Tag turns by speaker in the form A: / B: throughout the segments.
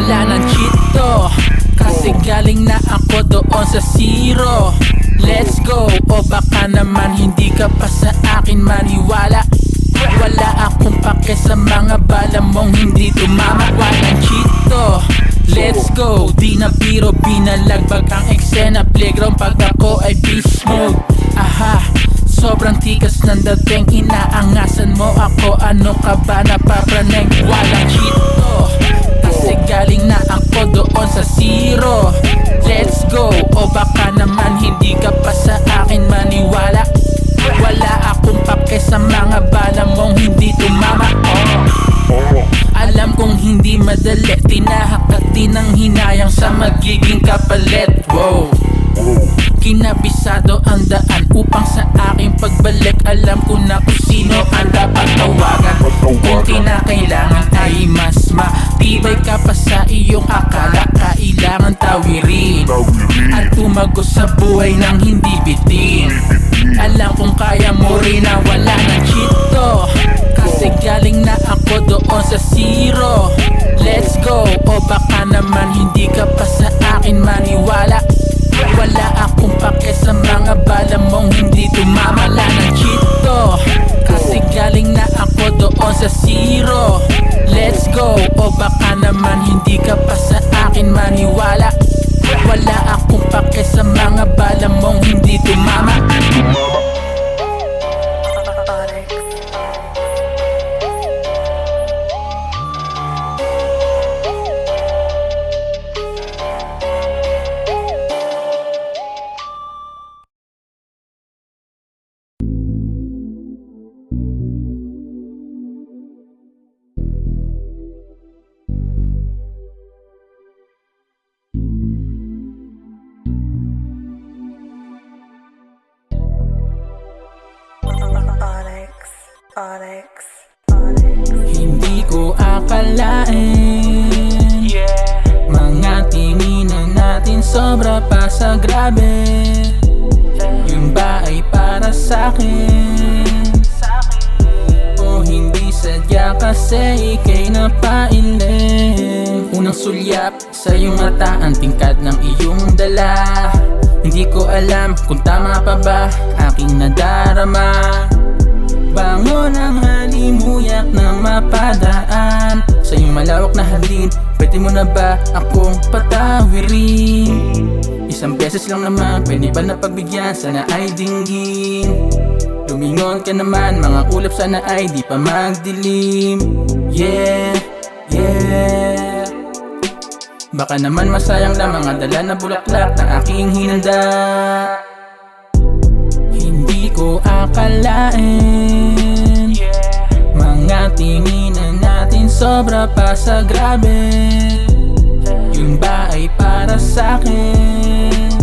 A: wala nang cheat to, kasi galing na ako doon sa zero. Let's go, o baka naman hindi ka pa sa akin maniwala. Wala akong pake sa mga bala mong hindi tumama. Walang cheat to, let's go. Di na biro, binalagbag ang eksena. Playground pag ako ay beast mode. Aha, sobrang tikas ng dating, inaangasan mo ako. Ano ka ba napapraneng? Walang cheat to, kasi galing na ako doon sa zero. Let's go, o baka naman hindi ka pa sa akin maniwala. Wala akong pake sa mga bala mong hindi tumama. Alam kong hindi madali, tinahak din ng hinayang sa magiging kapalit. Wow, kinabisado ang daan upang sa aking pagbalik. Alam ko na kung sino ang dapat tawagan. Kung kinakailangan ay mas matibay ka pa sa iyong akala. Kailangan tawirin at tumagos sa buhay ng hindi bitin. Alam kong kaya mo rin na wala nang cheat to, kasi galing na ako doon sa zero. Let's go, o baka naman hindi ka pa sa akin maniwala. Wala akong pake sa mga bala mong hindi tumama. Wala nang cheat to, kasi galing na ako doon sa zero. Let's go, o baka naman hindi ka pa sa akin maniwala. Wala akong pake sa mga bala mong hindi tumama. Hindi ko akalain, mga tinginan natin sobra pa sa grabe. Yun ba ay para sa'kin? O hindi sadya kasi ika'y napailing? Unang sulyap sa iyong mata, ang tingkad ng iyong dala. Hindi ko alam kung tama pa ba aking nadarama. Bangon ang halimuyak na mapadaan sa iyong malawak na halin. Pwede mo na ba akong patawirin? Isang beses lang naman, pwede ba na pagbigyan? Sana ay dinggin. Lumingon ka naman, mga ulap sana ay di pa magdilim. Yeah, yeah. Baka naman masayang lang mga dala na bulaklak na aking hinanda. Hindi ko akalain, mga tinginan natin sobra pa sa grabe. Yun ba ay para sa'kin?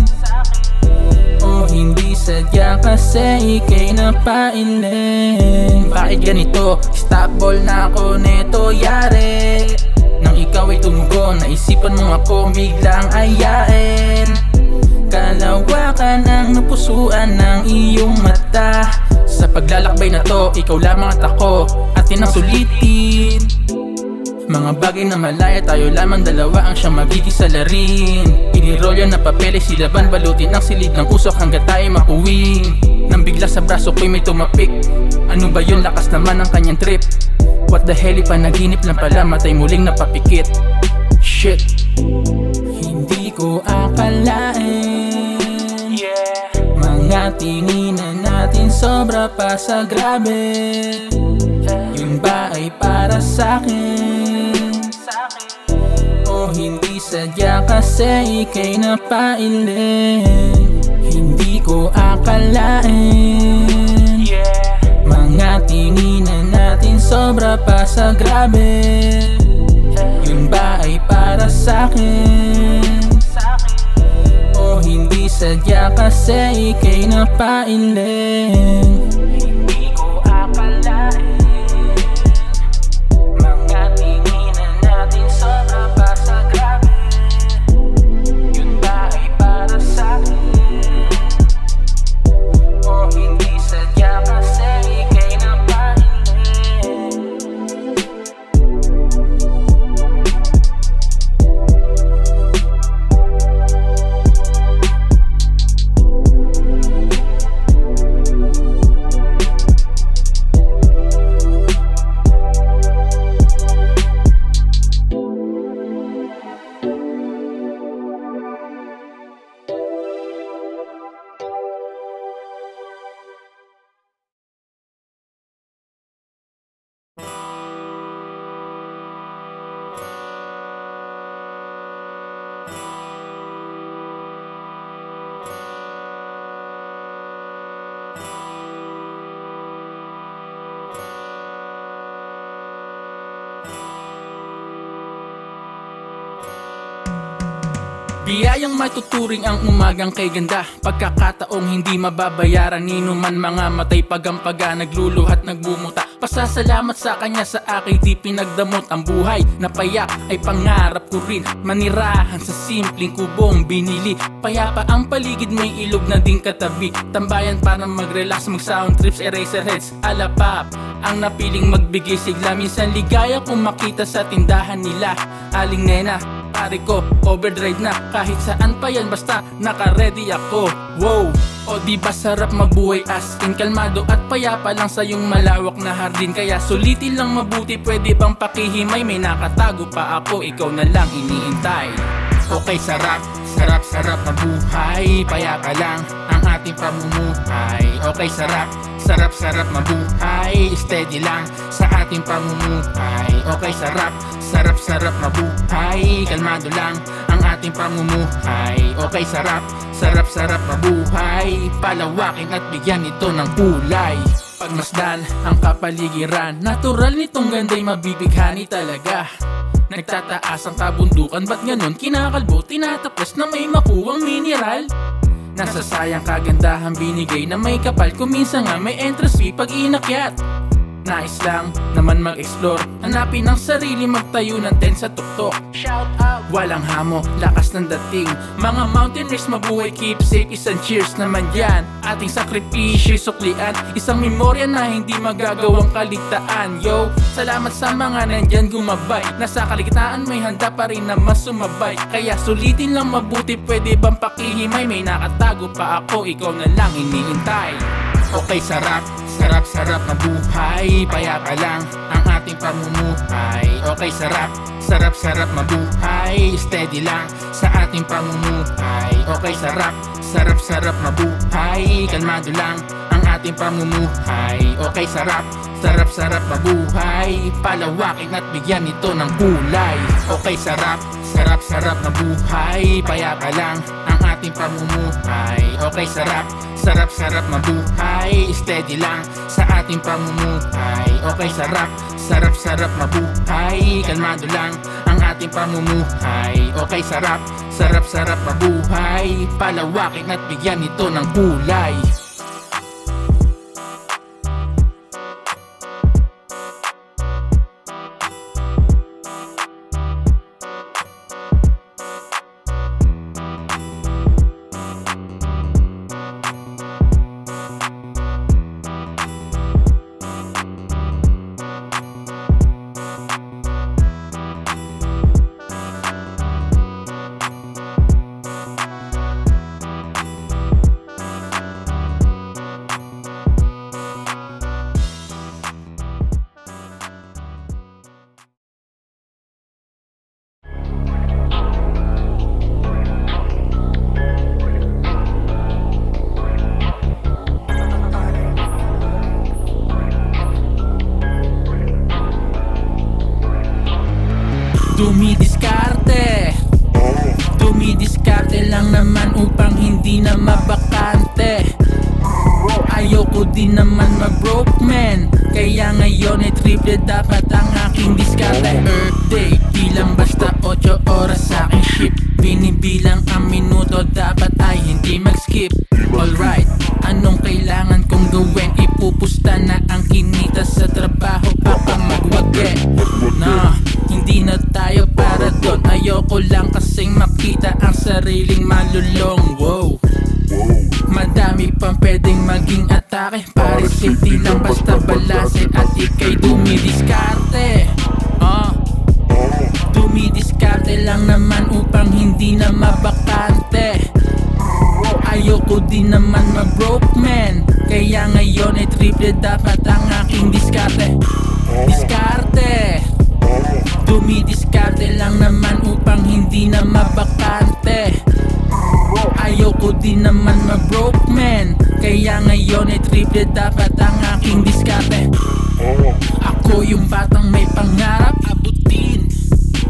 A: O hindi sadya kasi ika'y napailing? Bakit ganito? Stop ball na ako neto, yari. Nang ikaw ay tumugon, naisipan mo ako biglang ayain. Kalawakan ang napusuan ng iyong mata. Sa paglalakbay na to, ikaw lamang at ako, atin ang sulitin. Mga bagay na malaya, tayo lamang dalawa ang siyang magkikisalarin. Inirolyo na papeles, silaban, balutin ang silid ng usok hanggat tayo makuwi. Nang bigla sa braso ko'y may tumapik. Ano ba yun? Lakas naman ang kanyang trip. What the hell, panaginip lang pala, matay muling napapikit. Shit, hindi ko akalain, mga tinginan natin sobra pa sa grabe. Yun ba ay para sa'kin? O hindi sadya kasi ika'y napailing? Hindi ko akalain, mga tinginan natin sobra pa sa grabe. Yun ba ay para sa'kin? O hindi sadya kasi ika'y napailing? Hindi ko akalain, mga tinginan natin sobra pa sa grabe. Yun ba ay para sa'kin? O hindi sadya kasi ika'y napailing? Biyayang matuturing ang umagang kay ganda, pagkakataong hindi mababayaran nino man mga matay pagampaga, nagluluhat nagbumuta. Pasasalamat sa kanya sa aking di pinagdamot. Ang buhay na payak ay pangarap ko rin, manirahan sa simpleng kubong binili. Payapa ang paligid, may ilog na din katabi, tambayan para mag-relax, mag-sound trips, eraserheads, alapap ang napiling magbigay sigla. Minsan ligaya kung makita sa tindahan nila. Aling nena, pare ko, overdrive na. Kahit saan pa yan basta naka-ready ako. Wow! O di ba sarap mabuhay as in, kalmado at payapa lang sa yung malawak na hardin. Kaya sulitin lang mabuti, pwede bang pakihimay? May nakatago pa ako, ikaw na lang iniintay. Okay, sarap, sarap, sarap mabuhay, payapa lang ang ating pamumuhay. Okay, sarap, sarap, sarap mabuhay, steady lang sa ating pamumuhay. Okay, sarap, sarap, sarap mabuhay, kalmado lang ang ating pamumuhay. Okay, sarap, sarap, sarap mabuhay, palawakin at bigyan ito ng kulay. Pagmasdan ang kapaligiran, natural nitong ganda'y mabibighani talaga. Nagtataas ang kabundukan, ba't ganon kinakalbo? Tinatapos na may makuwang mineral. Nasasayang kagandahan binigay na may kapal, kung minsan nga may entrance fee pag inakyat. Nais lang naman mag-explore, hanapin ang sarili, magtayo ng tent sa tuktok. Shout out! Walang hamo, lakas ng dating, mga mountaineers mabuhay, keep safe, isang cheers naman yan. Ating sakripisyo'y suklian, isang memorya na hindi magagawang kaligtaan. Yo, salamat sa mga nandyan gumabay, nasa kaligtaan may handa pa rin na mas sumabay. Kaya sulitin lang mabuti, pwede bang pakihimay? May nakatago pa ako, ikaw na lang iniintay. Okay, sarap, sarap, sarap mabuhay, payapa lang ang ating pamumuhay. Okay, sarap, sarap, sarap mabuhay, steady lang sa ating pamumuhay. Okay, sarap, sarap, sarap mabuhay, kalmado lang ang ating pamumuhay. Okay, sarap, sarap, sarap mabuhay, palawakin at bigyan ito ng kulay. Okay, sarap, sarap, sarap mabuhay, payapa lang ang ating pamumuhay. Okay, sarap, sarap, sarap mabuhay, steady lang sa ating pamumuhay. Okay, sarap, sarap, sarap mabuhay, kalmado lang ang ating pamumuhay. Okay, sarap, sarap, sarap mabuhay, palawakin at bigyan ito ng kulay. Dumidiskarte lang naman upang hindi na mabakante. Ayoko din naman mag-broke man, kaya ngayon ay triple dapat ang aking diskarte. Earth day, bilang basta 8 oras sa aking shift, binibilang ang minuto, dapat ay hindi mag-skip. Alright, anong kailangan kong gawin? Ipupusta na ang kinita sa trabaho, baka magwagi. Nah, hindi na tayo para doon, ayoko lang kasing makita ang sariling malulong. Wow, madami pang pwedeng maging atake, pare safety lang basta balase at ikay dumidiskarte. Dumidiskarte lang naman upang hindi na mabakante. Ayoko din naman mag-broke man, kaya ngayon ay triple dapat ang aking diskarte. Diskarte, dumidiskarte lang naman upang hindi na mabakante. Ayoko din naman mag-broke man, kaya ngayon ay triple dapat ang aking diskarte. Ako yung batang may pangarap abutin,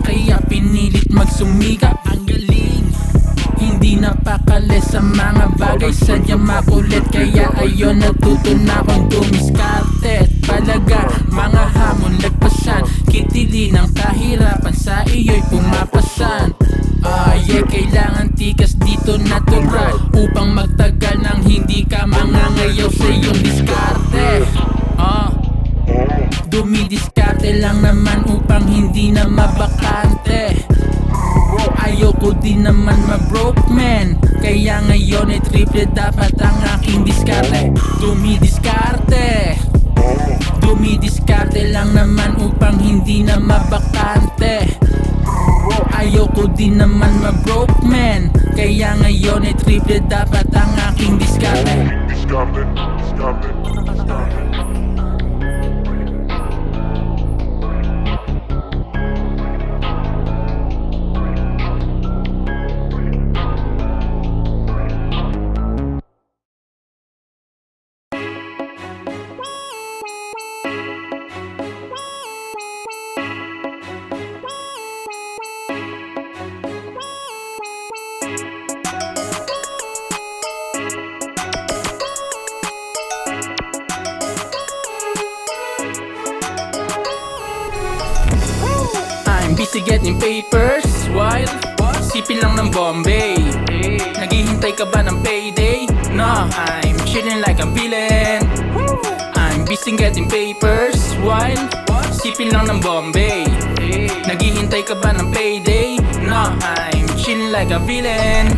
A: kaya pinilit magsumikap, ang galing. Hindi napakali sa mga bagay, sadyang makulit, kaya ayon natuto na akong dumiskarte. Palaga, mga hamon lagpasan, kitili ng kahirapan sa iyo'y pumapasan. Kailangan tikas dito natural upang magtagal nang hindi ka mangangayaw sa iyong diskarte. Dumidiskarte lang naman upang hindi na mabakante. Ayoko din naman ma-broke man, kaya ngayon ay triple dapat ang aking diskarte. Dumidiskarte lang naman upang hindi na mabakante. Ayoko din naman ma-broke man, kaya ngayon ay triple dapat ang aking diskarte. I'm busy getting papers while sipin lang ng Bombay. Naghihintay ka ba ng payday? No, I'm chilling like a villain. I'm busy getting papers while sipin lang ng Bombay. Naghihintay ka ba ng payday? No, I'm chilling like a villain.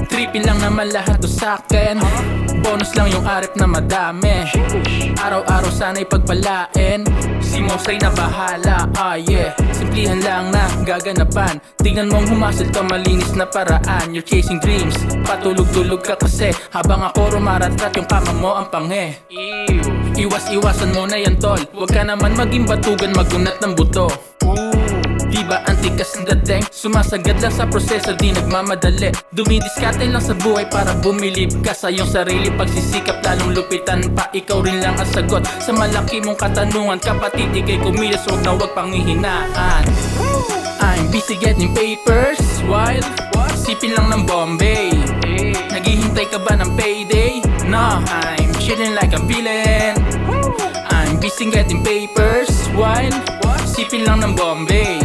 A: Trippy lang naman lahat to sa'kin. Bonus lang yung arep na madami. Araw-araw sana'y pagpalain. Si Mosay na bahala, simplihan lang na gaganapan. Tingnan mong humasal ka, malinis na paraan. You're chasing dreams, patulog-tulog ka kasi habang ako rumaratrat yung kama mo ang panghe. Iwas-iwasan mo na yan tol, huwag ka naman maging batugan, magunat ng buto. Diba antikas ang dating? Sumasagad lang sa proseso, di nagmamadali. Dumidiskarte lang sa buhay para bumilib ka sa iyong sarili. Pagsisikap lalong lupitan pa, ikaw rin lang ang sagot sa malaki mong katanungan. Kapatid, ikay kumilos, huwag na huwag panghihinaan. I'm busy getting papers while sipin lang ng Bombay. Naghihintay ka ba ng payday? No, I'm chilling like a villain. I'm busy getting papers while sipin lang ng Bombay.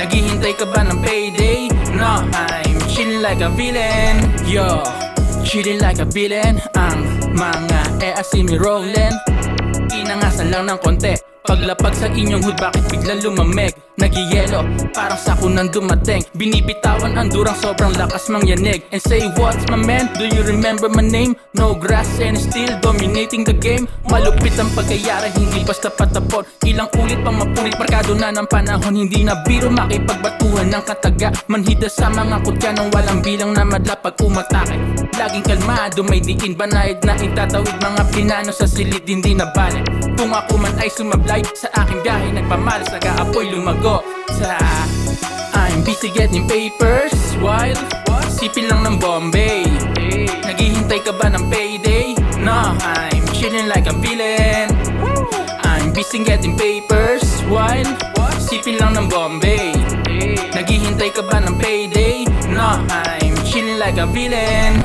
A: Naghihintay ka ba ng payday? No, I'm chilling like a villain. Yo, chilling like a villain. Ang mga asimi rollin', inangasan lang ng konti. Paglapag sa inyong hood, bakit biglang lumamig? Nagyayelo, parang sako nang dumating. Binibitawan ang durang, sobrang lakas mangyanig. And say what's my man, do you remember my name? No grass and still dominating the game. Malupit ang pagkayara, hindi basta patapon. Ilang ulit pang mapunit, markado na ng panahon. Hindi na biro makipagbatuhan ng kataga. Manhida sa mga kutya ng walang bilang na madla pag umatake. Laging kalmado, may diin banayad na itatawid. Mga pinano sa silid, hindi na balik. Kung ako man ay sumablay sa aking biyahe, nagpamalas, nag-aapoy, lumago sa I'm busy getting papers while sipin lang ng Bombay. Naghihintay ka ba ng payday? No, I'm chilling like a villain. I'm busy getting papers while sipin lang ng Bombay. Naghihintay ka ba ng payday? No, I'm chilling like a villain.